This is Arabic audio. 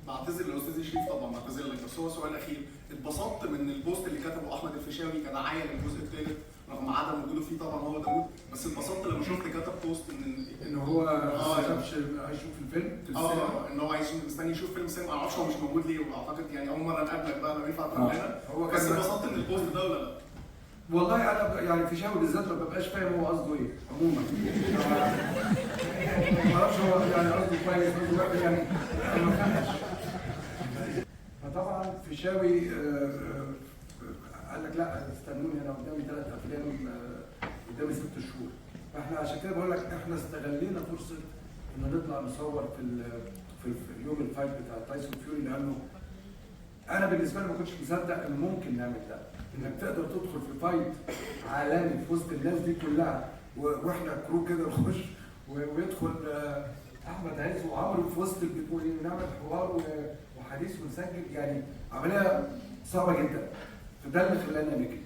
بعتذر للاستاذ شريف طبعا، بعتذر لك، بس هو السؤال الاخير، اتبسطت من البوست اللي كتبه احمد الفيشاوي كدعايه للجزء الثالث رغم عدم وجوده فيه طبعا هو داوود، بس اتبسطت لما شفت كتب بوست ان هو ما شافش هيشوف الفيلم ان هو عايز مستني يشوف فيلم سينما، ما اعرفش هو مش موجود ليه، واعتقد يعني اول مره نقابلك بقى لو ينفع تقول لنا، بس اتبسطت من البوست ده ولا لا؟ والله انا يعني في شاوي بالذات ما ببقاش فاهم هو قصده ايه عموما. ما اعرفش هو يعني قصده كويس قصده وحش، يعني انا ما فهمتش. فطبعا في شاوي قال لك لا استنوني انا قدامي 3 افلام قدامي 6 شهور. فاحنا عشان كده بقول لك احنا استغلينا فرصه ان نطلع نصور في يوم الفايت بتاع تايسون فيوري، لانه انا بالنسبه لي ما كنتش مصدق ان ممكن نعمل ده، انك تقدر تدخل في فايت عالمي في وسط الناس دي كلها واحنا كرو كده نخش ويدخل احمد عز وعمرو في وسط ونعمل حوار وحديث ونسجل، يعني عمليه صعبه جدا. فده اللي خلانا نجي.